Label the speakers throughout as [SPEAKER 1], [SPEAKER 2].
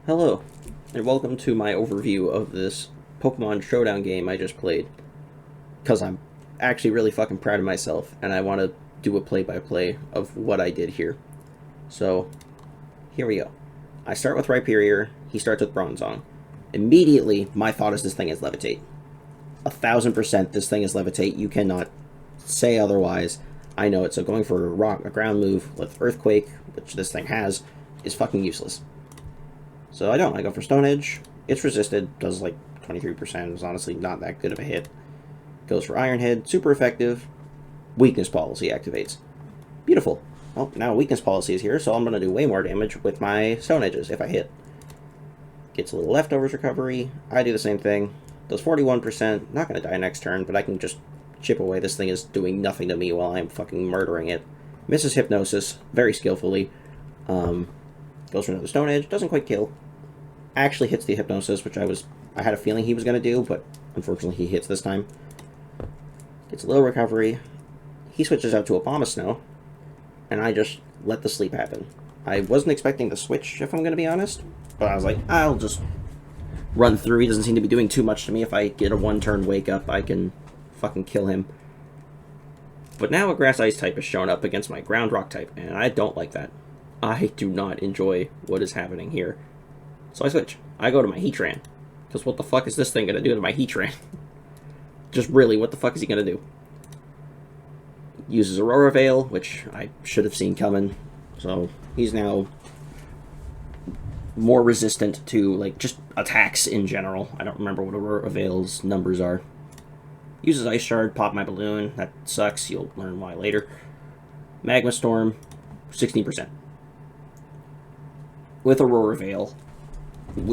[SPEAKER 1] Hello, and welcome to my overview of this Pokemon Showdown game I just played. Because I'm actually really fucking proud of myself, and I want to do a play-by-play of what I did here. So, here we go. I start with Rhyperior, he starts with Bronzong. Immediately, my thought is this thing is Levitate. 1000% this thing is Levitate, you cannot say otherwise. I know it, so going for a ground move with Earthquake, which this thing has, is fucking useless. So I go for Stone Edge. It's resisted, does like 23%, is honestly not that good of a hit. Goes for Iron Head, super effective. Weakness Policy activates. Beautiful. Well, now Weakness Policy is here, so I'm going to do way more damage with my Stone Edges if I hit. Gets a little Leftovers recovery. I do the same thing. Does 41%. Not going to die next turn, but I can just chip away. This thing is doing nothing to me while I'm fucking murdering it. Misses Hypnosis, very skillfully. Goes for another Stone Edge. Doesn't quite kill. Actually hits the Hypnosis, which I had a feeling he was going to do, but unfortunately he hits this time. Gets a little recovery. He switches out to Abomasnow, and I just let the sleep happen. I wasn't expecting the switch, if I'm going to be honest, but I was like, I'll just run through. He doesn't seem to be doing too much to me. If I get a one-turn wake-up, I can fucking kill him. But now a Grass-Ice type has shown up against my Ground-Rock type, and I don't like that. I do not enjoy what is happening here. So I switch. I go to my Heatran. Because what the fuck is this thing going to do to my Heatran? Just really, what the fuck is he going to do? Uses Aurora Veil, which I should have seen coming. So he's now more resistant to, like, just attacks in general. I don't remember what Aurora Veil's numbers are. Uses Ice Shard, pop my balloon. That sucks. You'll learn why later. Magma Storm, 16%. With Aurora Veil,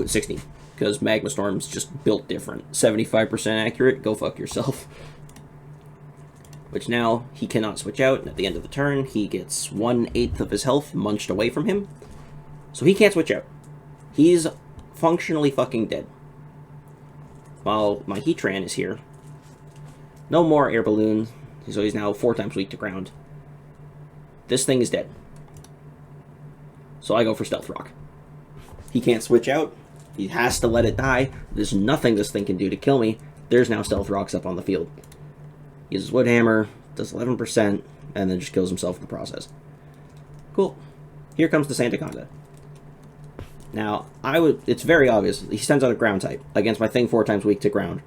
[SPEAKER 1] 16, because Magma Storm's just built different. 75% accurate, go fuck yourself. Which now, he cannot switch out, and at the end of the turn, he gets 1/8 of his health munched away from him. So he can't switch out. He's functionally fucking dead. While my Heatran is here. No more Air Balloon, so he's now 4 times weak to ground. This thing is dead. So I go for Stealth Rock. He can't switch out. He has to let it die. There's nothing this thing can do to kill me. There's now Stealth Rocks up on the field. Uses Wood Hammer, does 11%, and then just kills himself in the process. Cool. Here comes the Sandaconda. Now, it's very obvious. He sends out a ground type against my thing 4 times weak to ground.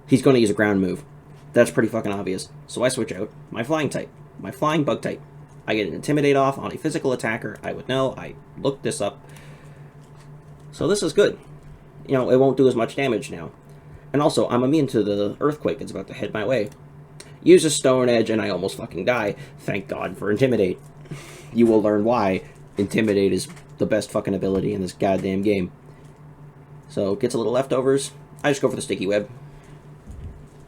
[SPEAKER 1] He's going to use a ground move. That's pretty fucking obvious. So I switch out my Flying type. My Flying Bug type. I get an Intimidate off on a physical attacker. I would know. I looked this up. So this is good. You know, it won't do as much damage now. And also, I'm immune to the Earthquake that's about to head my way. Use a Stone Edge and I almost fucking die. Thank God for Intimidate. You will learn why Intimidate is the best fucking ability in this goddamn game. So, gets a little Leftovers. I just go for the Sticky Web.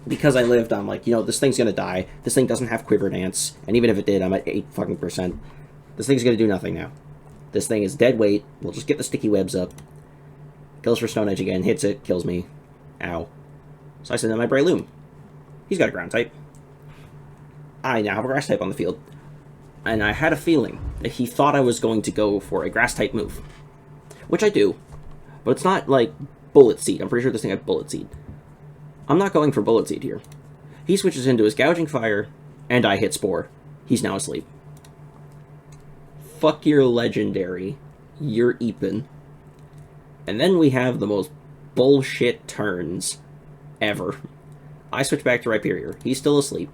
[SPEAKER 1] Because I lived, I'm like, you know, this thing's gonna die. This thing doesn't have Quiver Dance, and even if it did, I'm at 8 fucking %. This thing's gonna do nothing now. This thing is dead weight. We'll just get the Sticky Webs up. Goes for Stone Edge again, hits it, kills me. Ow. So I send in my Breloom. He's got a ground type. I now have a grass type on the field. And I had a feeling that he thought I was going to go for a grass type move. Which I do. But it's not like Bullet Seed. I'm pretty sure this thing had Bullet Seed. I'm not going for Bullet Seed here. He switches into his Gouging Fire, and I hit Spore. He's now asleep. Fuck your Legendary. You're Eepin. And then we have the most bullshit turns ever. I switch back to Rhyperior. He's still asleep.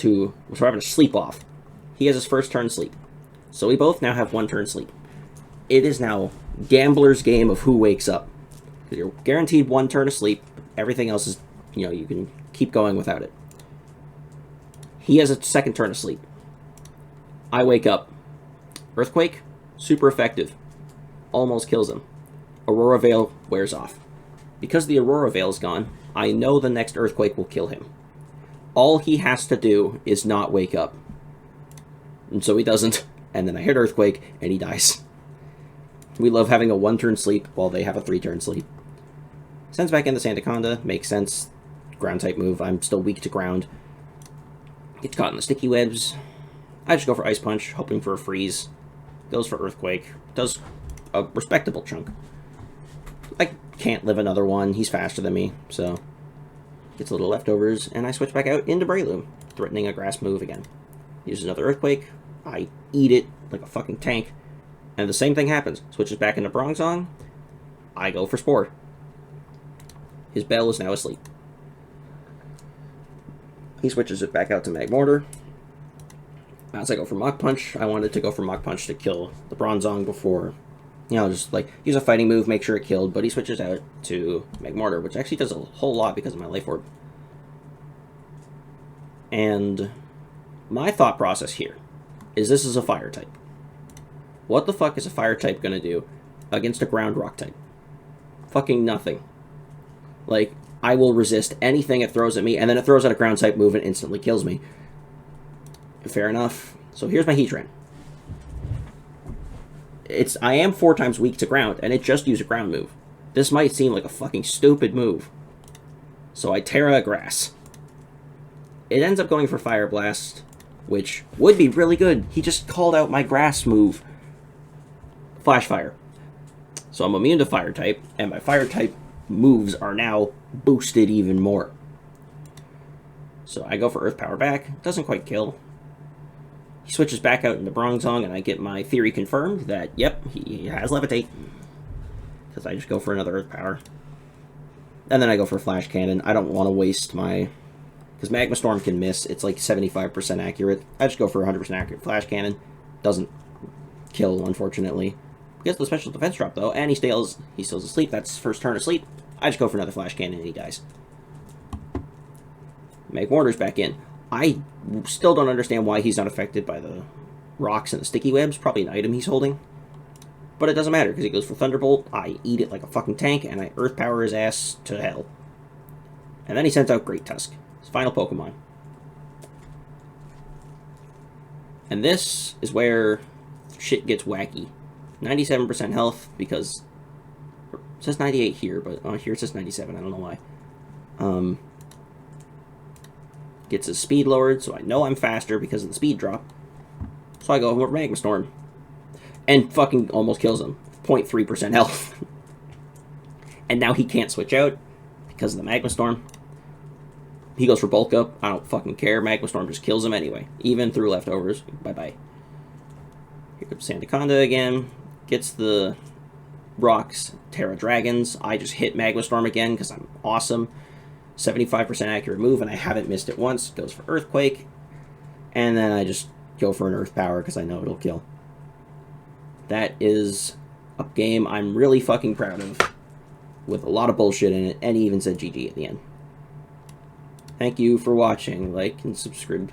[SPEAKER 1] We're having a sleep off. He has his first turn sleep. So we both now have 1 turn sleep. It is now gambler's game of who wakes up. Because you're guaranteed 1 turn of sleep. Everything else is, you know, you can keep going without it. He has a 2nd turn of sleep. I wake up. Earthquake, super effective. Almost kills him. Aurora Veil wears off. Because the Aurora Veil is gone, I know the next Earthquake will kill him. All he has to do is not wake up. And so he doesn't. And then I hit Earthquake, and he dies. We love having a 1-turn sleep while they have a 3-turn sleep. Sends back in the Sandaconda. Makes sense. Ground type move. I'm still weak to ground. Gets caught in the Sticky Webs. I just go for Ice Punch, hoping for a freeze. Goes for Earthquake. Does a respectable chunk. I can't live another one. He's faster than me, so gets a little leftovers, and I switch back out into Breloom, threatening a grass move again. Uses another Earthquake. I eat it like a fucking tank, and the same thing happens. Switches back into Bronzong. I go for Spore. His Bell is now asleep. He switches it back out to Magmortar. As I go for Mach Punch, I wanted to go for Mach Punch to kill the Bronzong before, you know, just like use a fighting move, make sure it killed, but he switches out to Magmortar, which actually does a whole lot because of my Life Orb. And my thought process here is this is a Fire type. What the fuck is a Fire type gonna do against a Ground Rock type? Fucking nothing. Like, I will resist anything it throws at me, and then it throws out a Ground type move and instantly kills me. Fair enough. So here's my Heatran. I am 4 times weak to ground, and it just used a ground move. This might seem like a fucking stupid move. So I Terra Grass. It ends up going for Fire Blast, which would be really good. He just called out my grass move. Flash Fire. So I'm immune to Fire type, and my Fire type moves are now boosted even more. So I go for Earth Power back. Doesn't quite kill. He switches back out into Bronzong, and I get my theory confirmed that, yep, he has Levitate. Because I just go for another Earth Power. And then I go for Flash Cannon. I don't want to waste my... Because Magma Storm can miss. It's like 75% accurate. I just go for 100% accurate Flash Cannon. Doesn't kill, unfortunately. Gets the special defense drop, though, and he still's asleep. That's his first turn asleep. I just go for another Flash Cannon, and he dies. Magmortar's back in. I still don't understand why he's not affected by the rocks and the sticky webs. Probably an item he's holding. But it doesn't matter, because he goes for Thunderbolt. I eat it like a fucking tank, and I Earth Power his ass to hell. And then he sends out Great Tusk, his final Pokemon. And this is where shit gets wacky. 97% health, because... It says 98 here, but here it says 97. I don't know why. Gets his speed lowered, so I know I'm faster because of the speed drop. So I go for Magma Storm. And fucking almost kills him. 0.3% health. And now he can't switch out because of the Magma Storm. He goes for Bulk Up. I don't fucking care. Magma Storm just kills him anyway. Even through leftovers. Bye-bye. Here comes Sandaconda again. Gets the rocks. Terra Dragons. I just hit Magma Storm again because I'm awesome. 75% accurate move, and I haven't missed it once. Goes for Earthquake. And then I just go for an Earth Power because I know it'll kill. That is a game I'm really fucking proud of. With a lot of bullshit in it, and he even said GG at the end. Thank you for watching. Like and subscribe.